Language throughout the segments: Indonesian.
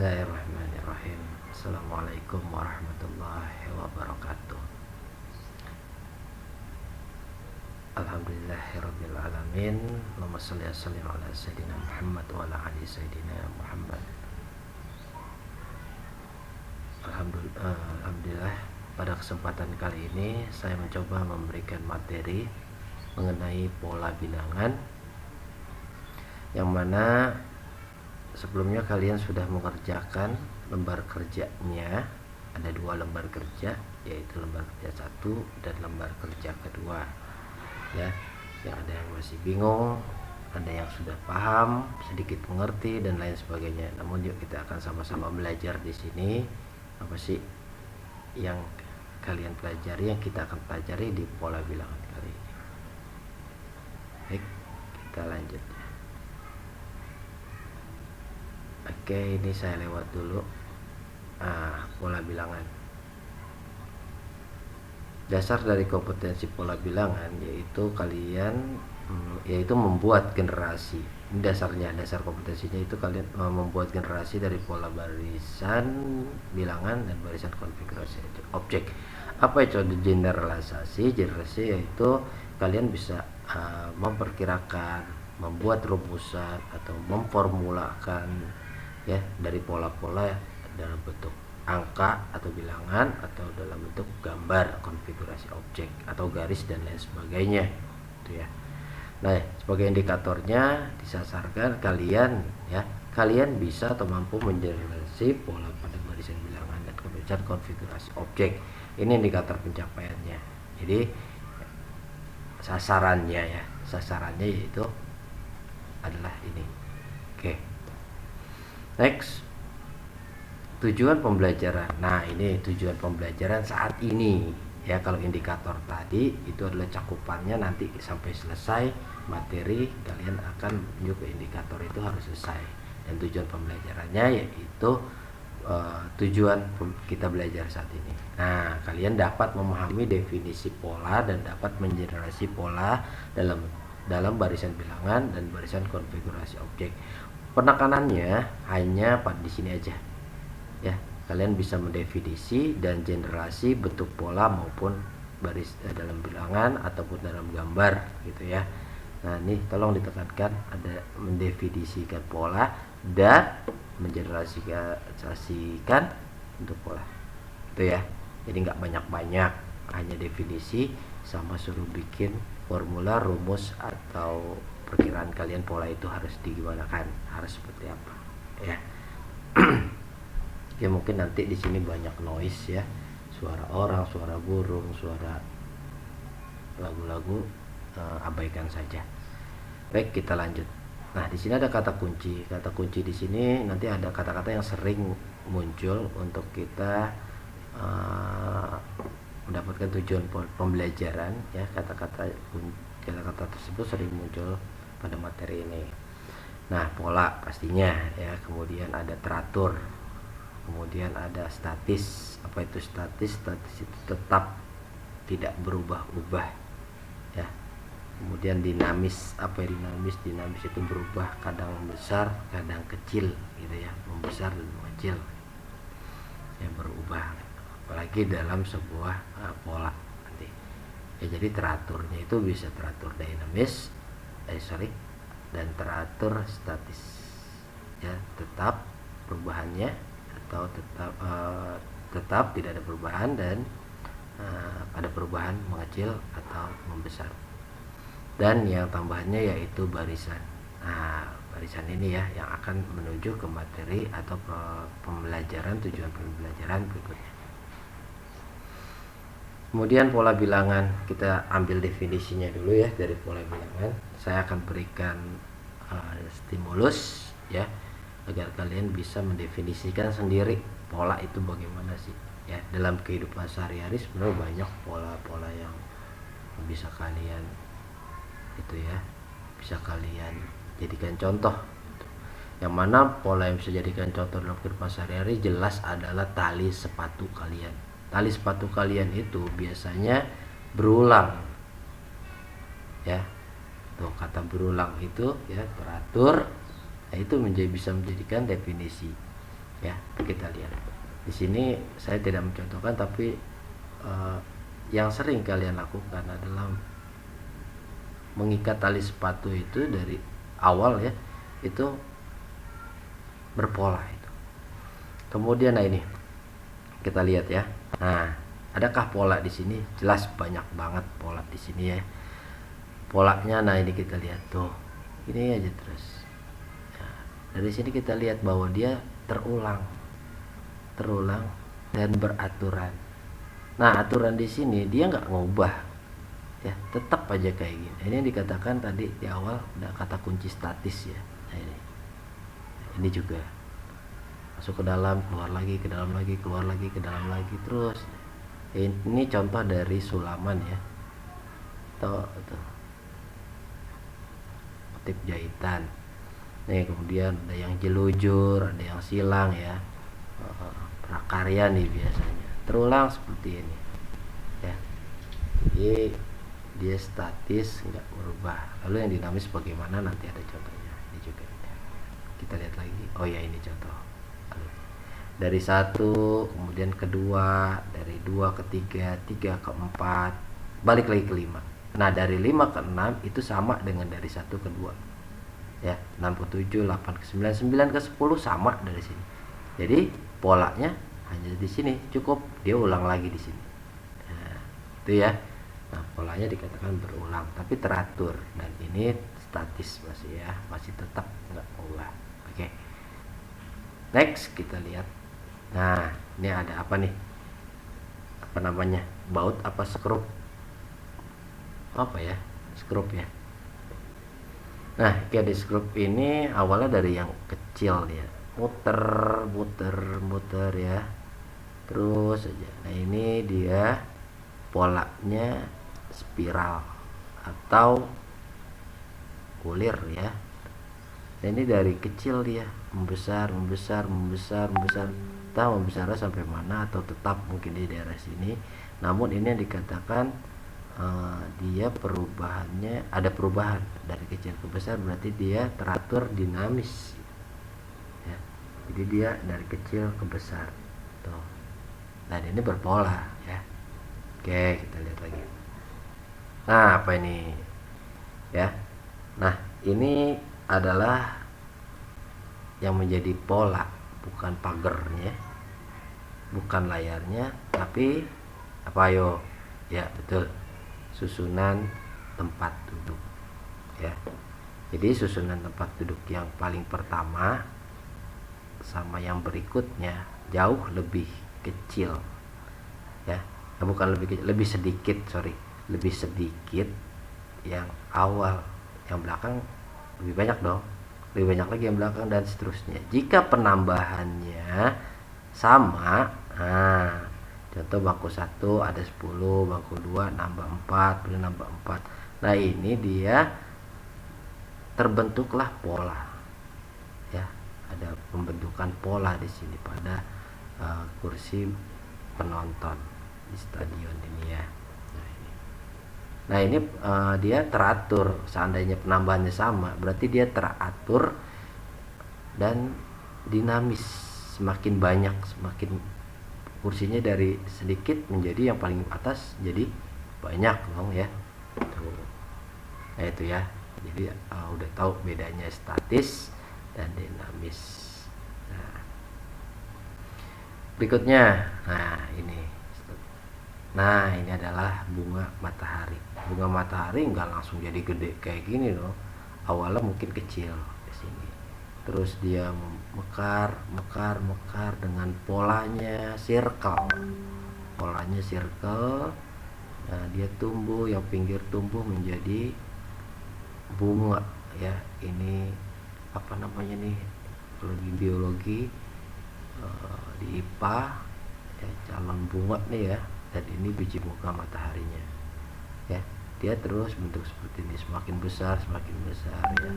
Bismillahirrahmanirrahim. Assalamualaikum warahmatullahi wabarakatuh. Alhamdulillahirabbil alamin. Allahumma shalli wa sallim ala sayyidina Muhammad wa ala ali sayyidina Muhammad. Alhamdulillah, pada kesempatan kali ini saya mencoba memberikan materi mengenai pola bilangan, yang mana sebelumnya kalian sudah mengerjakan lembar kerjanya. Ada 2 lembar kerja, yaitu lembar kerja 1 dan lembar kerja kedua. Ya, yang ada yang masih bingung, ada yang sudah paham, sedikit mengerti dan lain sebagainya. Namun yuk kita akan sama-sama belajar di sini apa sih yang kalian pelajari, yang kita akan pelajari di pola bilangan kali ini. Baik, kita lanjut. Oke, ini saya lewat dulu pola bilangan. Dasar dari kompetensi pola bilangan yaitu membuat generasi. Ini dasarnya, dasar kompetensinya itu kalian membuat generasi dari pola barisan bilangan dan barisan konfigurasi objek. Apa itu generalisasi? Generalisasi yaitu kalian bisa memperkirakan, membuat rumusan atau memformulakan ya dari pola-pola dalam bentuk angka atau bilangan atau dalam bentuk gambar, konfigurasi objek atau garis dan lain sebagainya, gitu ya. Nah, sebagai indikatornya disasarkan kalian bisa atau mampu mengenerasi pola pada barisan bilangan dan kemudian konfigurasi objek. Ini indikator pencapaiannya. Jadi sasarannya yaitu adalah ini. Oke. Next, tujuan pembelajaran. Nah, ini tujuan pembelajaran saat ini ya. Kalau indikator tadi itu adalah cakupannya, nanti sampai selesai materi kalian akan menuju ke indikator itu harus selesai. Dan tujuan pembelajarannya yaitu tujuan kita belajar saat ini. Nah, kalian dapat memahami definisi pola dan dapat mengenerasi pola dalam barisan bilangan dan barisan konfigurasi objek. Penekanannya hanya pada di sini aja ya. Kalian bisa mendefinisi dan generasi bentuk pola maupun baris dalam bilangan ataupun dalam gambar gitu ya. Nah, ini tolong ditekankan, ada mendefinisikan pola dan mengenerasikan bentuk pola itu ya. Jadi nggak banyak-banyak, hanya definisi sama suruh bikin formula, rumus atau perkiraan kalian pola itu harus digunakan, harus seperti apa ya. Ya, mungkin nanti di sini banyak noise ya, suara orang, suara burung, suara lagu-lagu, abaikan saja. Baik, kita lanjut. Nah, di sini ada kata kunci. Kata kunci di sini nanti ada kata-kata yang sering muncul untuk kita mendapatkan tujuan pembelajaran ya. Kata-kata tersebut sering muncul pada materi ini. Nah, pola pastinya ya, kemudian ada teratur, kemudian ada statis. Apa itu statis? Statis itu tetap, tidak berubah-ubah ya. Kemudian dinamis. Apa dinamis? Dinamis itu berubah, kadang besar kadang kecil gitu ya, membesar dan mengecil ya, berubah, apalagi dalam sebuah pola nanti ya. Jadi teraturnya itu bisa teratur dinamis dan teratur statis ya, tetap perubahannya atau tetap tidak ada perubahan dan ada perubahan mengecil atau membesar. Dan yang tambahannya yaitu barisan. Nah, barisan ini ya yang akan menuju ke materi atau pembelajaran, tujuan pembelajaran berikutnya. Kemudian pola bilangan, kita ambil definisinya dulu ya. Dari pola bilangan saya akan berikan stimulus ya, agar kalian bisa mendefinisikan sendiri pola itu bagaimana sih ya. Dalam kehidupan sehari-hari sebenarnya banyak pola-pola yang bisa kalian bisa kalian jadikan contoh. Yang mana pola yang bisa jadikan contoh dalam kehidupan sehari-hari jelas adalah tali sepatu kalian. Tali sepatu kalian itu biasanya berulang ya. Tuh, kata berulang itu ya, teratur. Nah, itu bisa menjadikan definisi ya. kita lihat di sini. Saya tidak mencontohkan, tapi yang sering kalian lakukan adalah mengikat tali sepatu itu dari awal ya, itu berpola itu. Kemudian nah ini kita lihat ya. Nah, adakah pola di sini? Jelas banyak banget pola di sini ya. Polanya nah ini kita lihat tuh. Ini aja terus. Nah, dari sini kita lihat bahwa dia terulang dan beraturan. Nah, aturan di sini dia nggak ngubah ya, tetap aja kayak gini. Ini yang dikatakan tadi di awal ada kata kunci statis ya. Nah, ini juga masuk ke dalam, keluar lagi, ke dalam lagi, keluar lagi, ke dalam lagi terus. Ini contoh dari sulaman ya, tuh motif jahitan. Nih kemudian ada yang jelujur, ada yang silang ya, prakarya nih biasanya terulang seperti ini ya. Jadi dia statis, nggak berubah. Lalu yang dinamis bagaimana, nanti ada contohnya. Ini juga kita lihat lagi. Oh ya, ini contoh dari 1 kemudian kedua, dari 2 ke 3, 3 ke 4, balik lagi ke 5. Nah dari 5 ke 6 itu sama dengan dari 1 ke 2 ya, 6 ke 7, 8 ke 9, 9 ke 10 sama dari sini. Jadi polanya hanya di sini, cukup dia ulang lagi di sini. Nah, itu ya. Nah, polanya dikatakan berulang tapi teratur, dan ini statis masih ya, masih tetap nggak berubah. Oke. Next kita lihat. Nah, ini ada apa nih? Apa namanya? Baut apa skrup? Apa ya? Skrup ya. Nah, kayak di skrup ini awalnya dari yang kecil ya. Muter ya. Terus aja. Nah, ini dia polanya spiral atau kulir ya. Nah, ini dari kecil dia membesar, entah membesarnya sampai mana, atau tetap mungkin di daerah sini. Namun ini yang dikatakan dia perubahannya, ada perubahan dari kecil ke besar, berarti dia teratur dinamis ya. Jadi dia dari kecil ke besar tuh. Dan ini berpola ya. Oke, kita lihat lagi. Nah, apa ini ya? Nah, ini adalah yang menjadi pola, bukan pagernya, bukan layarnya, tapi apa yo? Ya, betul. Susunan tempat duduk ya. Jadi susunan tempat duduk yang paling pertama sama yang berikutnya jauh lebih kecil ya. Bukan lebih kecil, lebih sedikit yang awal. Yang belakang lebih banyak dong, lebih banyak lagi yang belakang, dan seterusnya. Jika penambahannya sama, nah contoh bangku 1 ada 10, bangku 2 nambah 4, boleh nambah 4. Nah ini dia terbentuklah pola ya, ada pembentukan pola di sini pada kursi penonton di stadion ini ya. Nah ini dia teratur. Seandainya penambahannya sama, berarti dia teratur dan dinamis. Semakin banyak, semakin kursinya dari sedikit menjadi yang paling atas jadi banyak dong ya. Nah itu ya. Jadi udah tahu bedanya statis dan dinamis. Nah, berikutnya, nah ini adalah bunga matahari. Bunga matahari nggak langsung jadi gede kayak gini loh. Awalnya mungkin kecil di sini, terus dia mekar dengan polanya circle. Nah dia tumbuh, yang pinggir tumbuh menjadi bunga ya. Ini apa namanya nih kalau di biologi, di IPA ya, calon bunga nih ya. Dan ini biji bunga mataharinya ya. Dia terus bentuk seperti ini, semakin besar ya.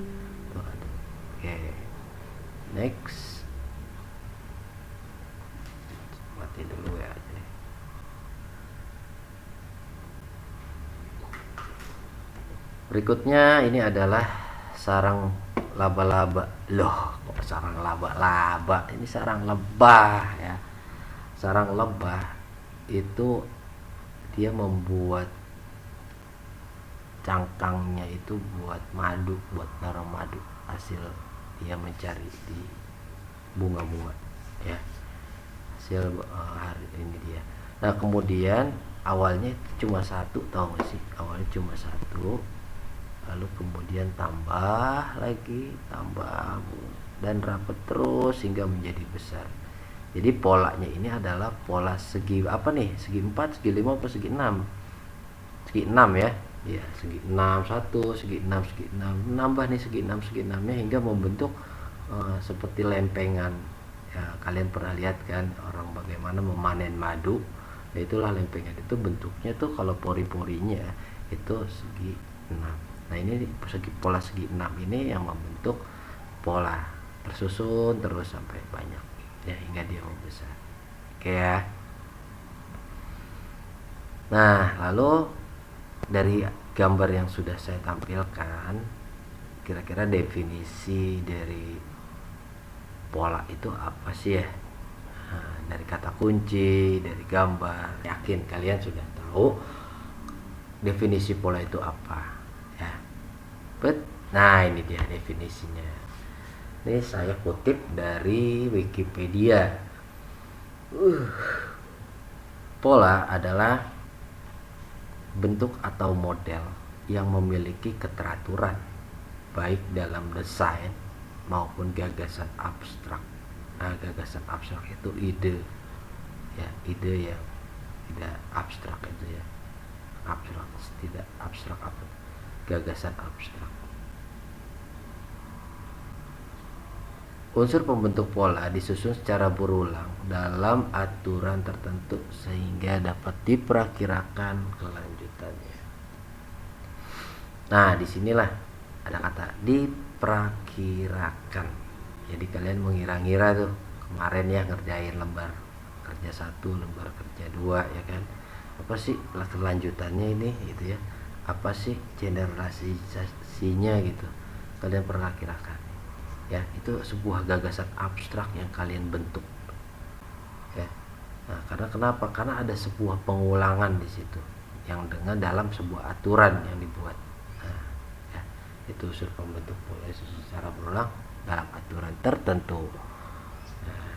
Tuh, oke, next. Mati dulu ya. Berikutnya ini adalah sarang laba-laba. Loh, kok sarang laba-laba. Ini sarang lebah ya. Sarang lebah itu dia membuat cangkangnya itu buat madu, buat naruh madu. Hasil dia mencari di bunga-bunga ya. Hasil hari ini dia. Nah kemudian awalnya cuma satu, tahu gak sih? Awalnya cuma satu, lalu kemudian tambah lagi, tambah dan rapat terus hingga menjadi besar. Jadi polanya ini adalah pola segi apa nih? Segi 4, segi 5 atau segi 6? Segi 6 ya. Ya, segi 6 1, segi 6, segi 6. Nambah nih segi 6, segi 6-nya hingga membentuk seperti lempengan. Ya, kalian pernah lihat kan orang bagaimana memanen madu? Nah, itulah lempengan itu bentuknya tuh kalau pori-porinya itu segi 6. Nah, ini pola segi 6 ini yang membentuk pola tersusun terus sampai banyak ya hingga dia membesar. Oke ya. Nah, lalu dari gambar yang sudah saya tampilkan, kira-kira definisi dari pola itu apa sih ya? Nah, dari kata kunci, dari gambar, yakin kalian sudah tahu definisi pola itu apa ya. Nah, ini dia definisinya. Ini saya kutip dari Wikipedia. Pola adalah bentuk atau model yang memiliki keteraturan baik dalam desain maupun gagasan abstrak. Nah, gagasan abstrak itu ide ya, ide yang tidak abstrak itu ya. Abstrak, tidak abstrak apa? Gagasan abstrak. Unsur pembentuk pola disusun secara berulang dalam aturan tertentu sehingga dapat diperkirakan kelanjutannya. Nah, disinilah ada kata diperkirakan. Jadi kalian mengira-ngira tuh kemarin ya ngerjain lembar kerja 1, lembar kerja 2 ya kan. Apa sih kelanjutannya ini gitu ya? Apa sih generalisasinya gitu? Kalian perkirakan. Ya, itu sebuah gagasan abstrak yang kalian bentuk ya. Nah, karena kenapa? Karena ada sebuah pengulangan di situ yang dengan dalam sebuah aturan yang dibuat. Nah, ya, itu unsur pembentuk pola secara berulang dalam aturan tertentu. Nah,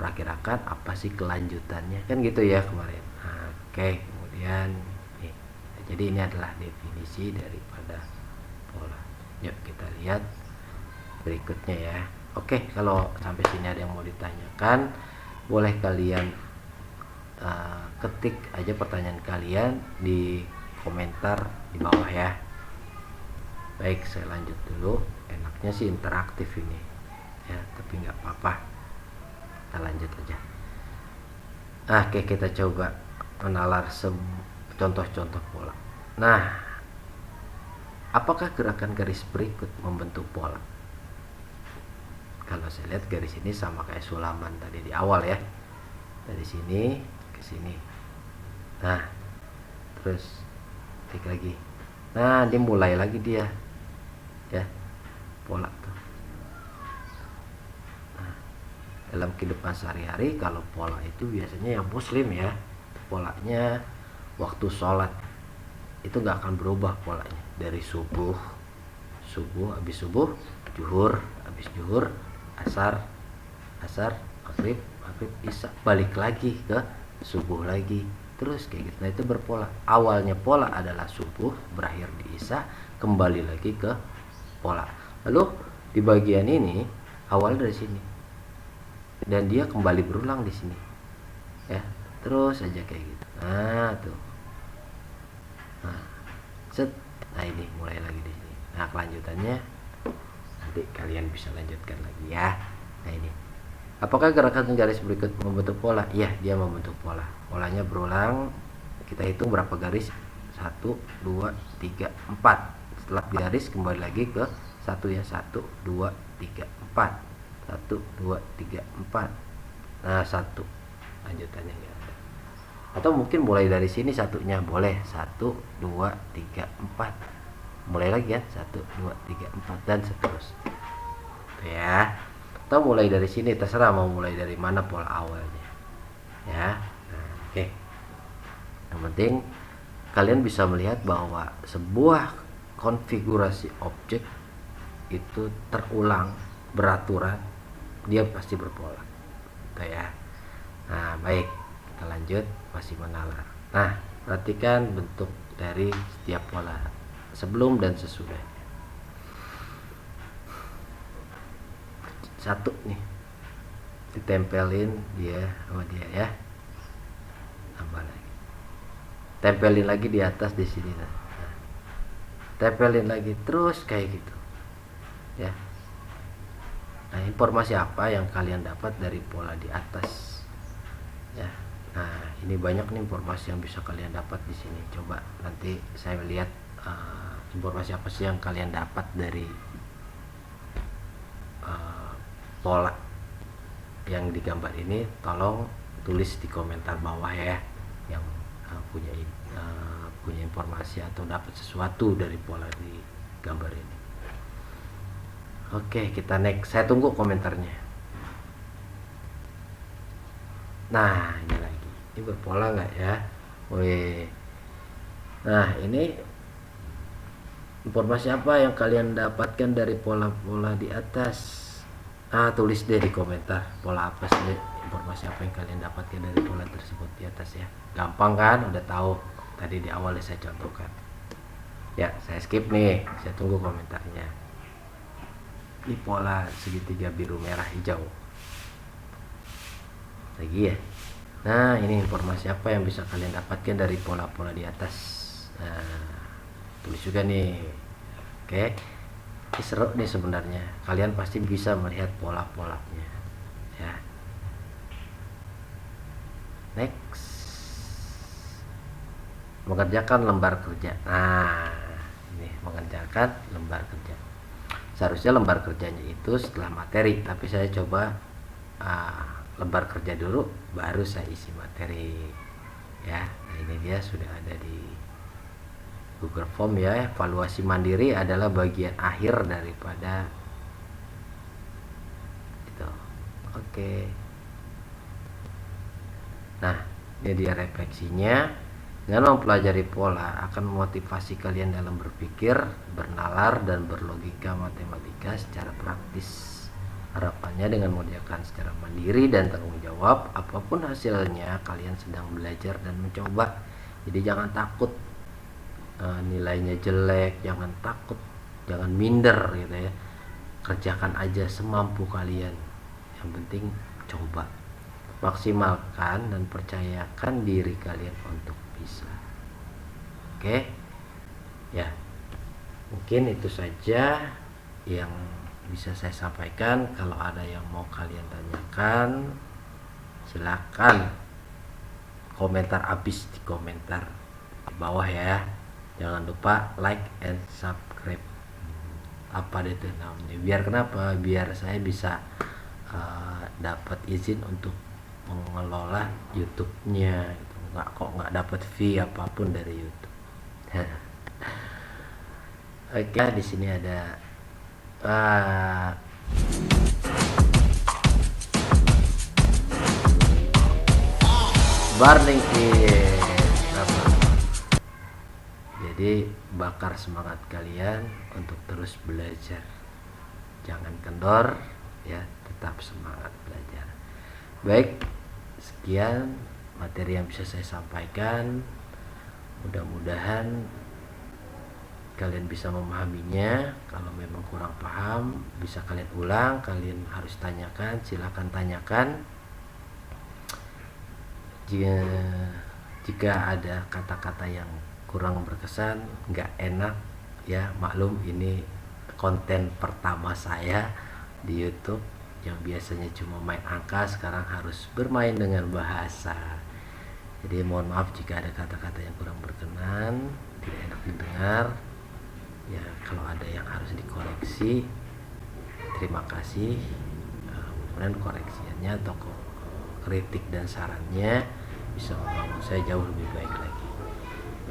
perkirakan apa sih kelanjutannya kan gitu ya kemarin. Nah, oke, kemudian nih. Nah, jadi ini adalah definisi daripada pola. Yuk kita lihat berikutnya ya. Oke, kalau sampai sini ada yang mau ditanyakan, boleh kalian ketik aja pertanyaan kalian di komentar di bawah ya. Baik, saya lanjut dulu. Enaknya sih interaktif ini ya, tapi nggak apa-apa, kita lanjut aja. Oke, kita coba menalar contoh-contoh pola. Nah, apakah gerakan garis berikut membentuk pola? Kalau saya lihat garis ini sama kayak sulaman tadi di awal ya, dari sini ke sini. Nah, terus klik lagi. Nah, dia mulai lagi dia ya, pola tuh. Nah, dalam kehidupan sehari-hari kalau pola itu biasanya yang muslim ya, polanya waktu sholat itu nggak akan berubah polanya. Dari subuh habis subuh, zuhur habis zuhur, asar maghrib isya, balik lagi ke subuh lagi, terus kayak gitu. Nah, itu berpola. Awalnya pola adalah subuh, berakhir di isya, kembali lagi ke pola. Lalu di bagian ini awal dari sini dan dia kembali berulang di sini ya, terus aja kayak gitu. Nah tuh, nah set, nah ini mulai lagi di sini. Nah, kelanjutannya nanti kalian bisa lanjutkan lagi ya. Nah, ini apakah gerakan garis berikut membentuk pola? Iya, dia membentuk pola. Polanya berulang. Kita hitung berapa garis? 1 2 3 4. Setelah garis kembali lagi ke 1 ya, 1 2 3 4, 1 2 3 4. Nah, 1 lanjutannya ya. Atau mungkin mulai dari sini satunya boleh, 1 2 3 4, mulai lagi ya, 1 2 3 4 dan seterusnya ya. atau mulai dari sini, terserah mau mulai dari mana pola awalnya ya. Nah, oke. Yang penting kalian bisa melihat bahwa sebuah konfigurasi objek itu terulang, beraturan, dia pasti berpola gitu ya. Nah baik, kita lanjut, masih menalar. Nah perhatikan bentuk dari setiap pola sebelum dan sesudahnya. Satu nih, ditempelin dia sama dia ya, tambah lagi, tempelin lagi di atas di sini, nah, tempelin lagi terus kayak gitu ya. Nah informasi apa yang kalian dapat dari pola di atas ya. Nah ini banyak nih informasi yang bisa kalian dapat di sini. Coba nanti saya lihat informasi apa sih yang kalian dapat dari pola yang digambar ini. Tolong tulis di komentar bawah ya, yang punya informasi atau dapat sesuatu dari pola di gambar ini. Oke, kita next. Saya tunggu komentarnya. Nah ini lagi, ini berpola nggak ya? Wih. Nah ini informasi apa yang kalian dapatkan dari pola-pola di atas? Tulis deh di komentar, pola apa sih, informasi apa yang kalian dapatkan dari pola tersebut di atas ya. Gampang kan, udah tahu tadi di awal saya contohkan ya. Saya skip nih, saya tunggu komentarnya. Ini pola segitiga biru merah hijau lagi ya. Nah ini informasi apa yang bisa kalian dapatkan dari pola-pola di atas. Nah tulis juga nih. Oke, ini seru nih sebenarnya, kalian pasti bisa melihat pola-polanya ya. Next, mengerjakan lembar kerja. Nah ini mengerjakan lembar kerja. Seharusnya lembar kerjanya itu setelah materi, tapi saya coba lembar kerja dulu baru saya isi materi ya. Nah ini dia sudah ada di Google Form ya. Evaluasi mandiri adalah bagian akhir daripada itu. Oke. Nah ini dia refleksinya. Dengan mempelajari pola akan memotivasi kalian dalam berpikir, bernalar, dan berlogika matematika secara praktis. Harapannya dengan mengerjakan secara mandiri dan tanggung jawab, apapun hasilnya kalian sedang belajar dan mencoba. Jadi jangan takut nilainya jelek, jangan takut, jangan minder gitu ya. Kerjakan aja semampu kalian, yang penting coba, maksimalkan dan percayakan diri kalian untuk bisa. Oke ya, mungkin itu saja yang bisa saya sampaikan. Kalau ada yang mau kalian tanyakan, silakan komentar abis di komentar di bawah ya. Jangan lupa like and subscribe. Apa itu namanya, biar kenapa, biar saya bisa dapat izin untuk mengelola YouTube-nya gitu. Nggak dapat fee apapun dari YouTube. Oke, di sini ada burning in. Jadi bakar semangat kalian untuk terus belajar, jangan kendor ya, tetap semangat belajar. Baik, sekian materi yang bisa saya sampaikan. Mudah-mudahan kalian bisa memahaminya. Kalau memang kurang paham, bisa kalian ulang, kalian harus tanyakan, silakan tanyakan. Jika ada kata-kata yang kurang berkesan, nggak enak ya, maklum, ini konten pertama saya di YouTube yang biasanya cuma main angka, sekarang harus bermain dengan bahasa. Jadi mohon maaf jika ada kata-kata yang kurang berkenan, tidak enak didengar ya. Kalau ada yang harus dikoreksi, terima kasih. Kemudian koreksiannya atau kritik dan sarannya bisa membangun saya jauh lebih baik lagi.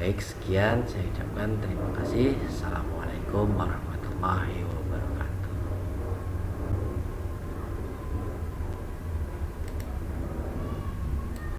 Baik, sekian saya ucapkan terima kasih. Assalamualaikum warahmatullahi wabarakatuh.